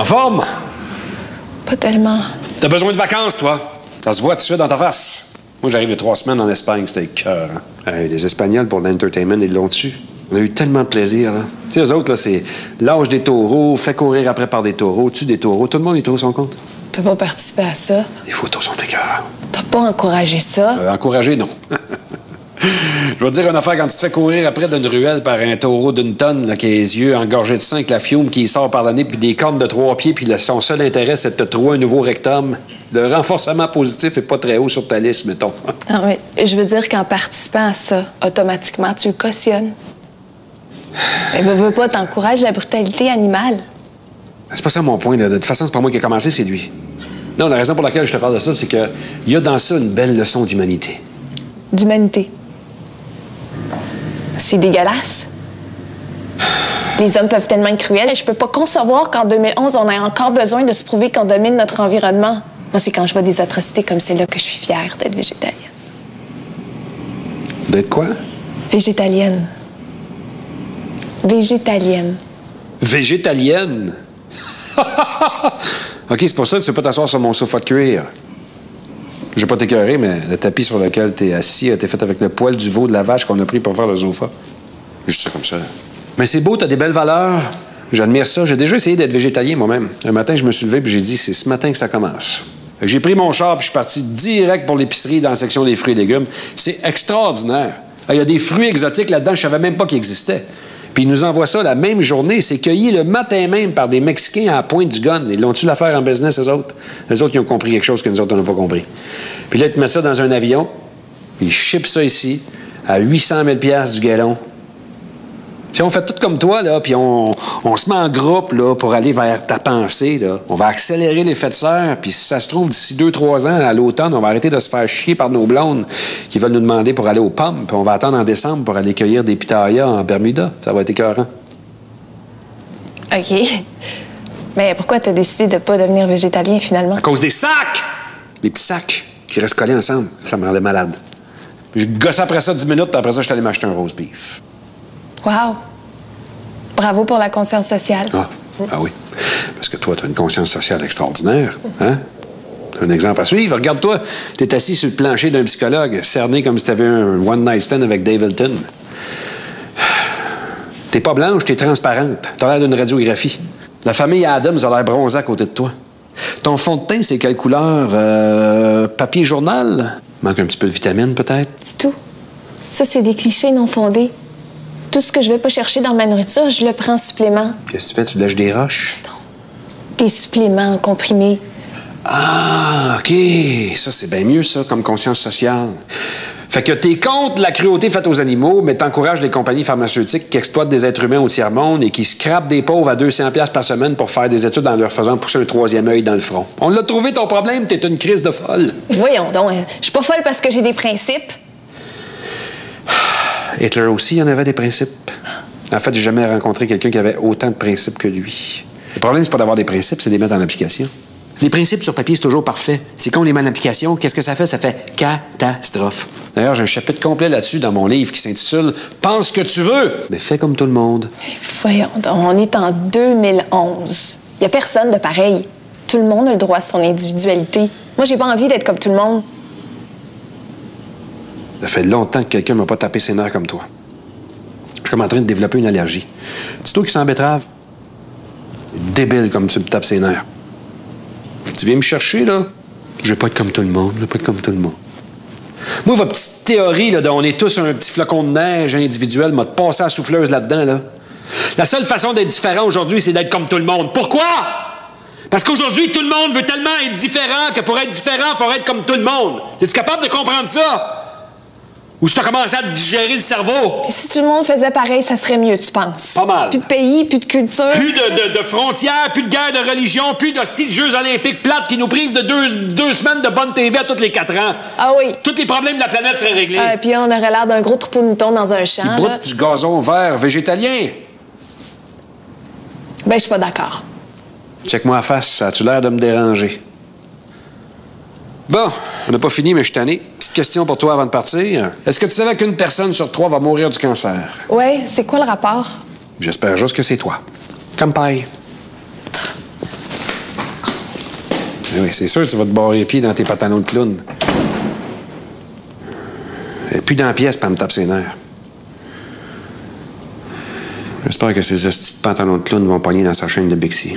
forme? Pas tellement. T'as besoin de vacances, toi. Ça se voit tout de suite dans ta face. Moi, j'arrive de 3 semaines en Espagne, c'était cœur. Les Espagnols, pour l'entertainment, ils l'ont dessus. On a eu tellement de plaisir, là. Tu sais, eux autres, là, c'est l'âge des taureaux, fait courir après par des taureaux, tue des taureaux. Tout le monde y trouve son compte. T'as pas participé à ça? Les photos sont écœurantes. T'as pas encouragé ça? Encouragé, non. Je vais te dire une affaire, quand tu te fais courir après d'une ruelle par un taureau d'une tonne, là, qui a les yeux engorgés de sang, avec la fiume qui sort par le nez, puis des cornes de 3 pieds, puis son seul intérêt, c'est de te trouver un nouveau rectum. Le renforcement positif est pas très haut sur ta liste, mettons. Ah oui, je veux dire qu'en participant à ça, automatiquement, tu le cautionnes. Mais veux pas, t'encourages la brutalité animale. C'est pas ça mon point, là. De toute façon, c'est pas moi qui ai commencé, c'est lui. Non, la raison pour laquelle je te parle de ça, c'est qu'il y a dans ça une belle leçon d'humanité. D'humanité. C'est dégueulasse. Les hommes peuvent tellement être cruels et je peux pas concevoir qu'en 2011, on ait encore besoin de se prouver qu'on domine notre environnement. Moi, c'est quand je vois des atrocités comme celle-là que je suis fière d'être végétalienne. D'être quoi? Végétalienne. Végétalienne. Végétalienne? OK, c'est pour ça que tu ne peux pas t'asseoir sur mon sofa de cuir. Je vais pas t'écœurer, mais le tapis sur lequel tu es assis a été fait avec le poil du veau de la vache qu'on a pris pour faire le sofa. Juste ça comme ça. Mais c'est beau, t'as des belles valeurs. J'admire ça. J'ai déjà essayé d'être végétalien moi-même. Un matin, je me suis levé et j'ai dit, c'est ce matin que ça commence. J'ai pris mon char et je suis parti direct pour l'épicerie dans la section des fruits et légumes. C'est extraordinaire. Il y a des fruits exotiques là-dedans, je savais même pas qu'ils existaient. Puis ils nous envoient ça la même journée. C'est cueilli le matin même par des Mexicains à la pointe du gun. Ils l'ont-tu l'affaire en business, eux autres? Eux autres, ils ont compris quelque chose que nous autres, on n'a pas compris. Puis là, ils te mettent ça dans un avion, puis ils shippent ça ici à 800 000 $ du gallon. Si on fait tout comme toi, là, puis on se met en groupe là, pour aller vers ta pensée, là. On va accélérer l'effet de serre, puis si ça se trouve, d'ici 2-3 ans, à l'automne, on va arrêter de se faire chier par nos blondes qui veulent nous demander pour aller aux pommes, puis on va attendre en décembre pour aller cueillir des pitayas en Bermuda. Ça va être écœurant. OK. Mais pourquoi t'as décidé de pas devenir végétalien, finalement? À cause des sacs! Les petits sacs qui restent collés ensemble. Ça me rendait malade. J'ai gossé après ça 10 minutes, puis après ça, je suis allé m'acheter un roast beef. Wow! Bravo pour la conscience sociale. Ah oui. Parce que toi, tu as une conscience sociale extraordinaire. Hein? T'as un exemple à suivre. Regarde-toi, t'es assis sur le plancher d'un psychologue, cerné comme si t'avais un one-night stand avec Dave Hilton. T'es pas blanche, t'es transparente. T'as l'air d'une radiographie. La famille Adams a l'air bronzée à côté de toi. Ton fond de teint, c'est quelle couleur? Papier journal? Manque un petit peu de vitamine, peut-être? C'est tout. Ça, c'est des clichés non fondés. Tout ce que je vais pas chercher dans ma nourriture, je le prends en supplément. Qu'est-ce que tu fais? Tu lèches des roches? Non. Des suppléments comprimés. Ah, OK. Ça, c'est bien mieux, ça, comme conscience sociale. Fait que t'es contre la cruauté faite aux animaux, mais t'encourages les compagnies pharmaceutiques qui exploitent des êtres humains au tiers-monde et qui scrapent des pauvres à 200 $ par semaine pour faire des études en leur faisant pousser un 3e œil dans le front. On l'a trouvé, ton problème, t'es une crise de folle. Voyons donc, je suis pas folle parce que j'ai des principes. Hitler aussi, il en avait des principes. En fait, j'ai jamais rencontré quelqu'un qui avait autant de principes que lui. Le problème, c'est pas d'avoir des principes, c'est de les mettre en application. Les principes sur papier, c'est toujours parfait. C'est quand on les met en application, qu'est-ce que ça fait? Ça fait catastrophe. D'ailleurs, j'ai un chapitre complet là-dessus dans mon livre qui s'intitule « Pense ce que tu veux, mais fais comme tout le monde ». Voyons donc, on est en 2011. Il y a personne de pareil. Tout le monde a le droit à son individualité. Moi, j'ai pas envie d'être comme tout le monde. Ça fait longtemps que quelqu'un m'a pas tapé ses nerfs comme toi. Je suis comme en train de développer une allergie. Dis-toi qui sent betterave. Débile comme tu me tapes ses nerfs. Tu viens me chercher, là? Je vais pas être comme tout le monde. Je vais pas être comme tout le monde. Moi, votre petite théorie, là, on est tous un petit flocon de neige individuel, m'a passé la souffleuse là-dedans, là. La seule façon d'être différent aujourd'hui, c'est d'être comme tout le monde. Pourquoi? Parce qu'aujourd'hui, tout le monde veut tellement être différent que pour être différent, il faut être comme tout le monde. Es-tu capable de comprendre ça? Ou si tu as commencé à te digérer le cerveau? Puis si tout le monde faisait pareil, ça serait mieux, tu penses? Pas mal. Plus de pays, plus de culture. Plus de frontières, plus de guerre de religion, plus de styles Jeux olympiques plates qui nous privent de deux semaines de bonne TV à tous les 4 ans. Ah oui. Tous les problèmes de la planète seraient réglés. Puis on aurait l'air d'un gros troupeau de moutons dans un champ. Qui broute du gazon vert végétalien. Ben, je suis pas d'accord. Check-moi la face, as-tu l'air de me déranger? Bon, on n'a pas fini, mais je suis tanné. Petite question pour toi avant de partir. Est-ce que tu savais qu'une personne sur 3 va mourir du cancer? Ouais, c'est quoi le rapport? J'espère juste que c'est toi. Kampai. Oui, c'est sûr que tu vas te barrer les pieds dans tes pantalons de clown. Et puis dans la pièce, pas me tape ses nerfs. J'espère que ces hosties de pantalons de clown vont pogner dans sa chaîne de Bixi.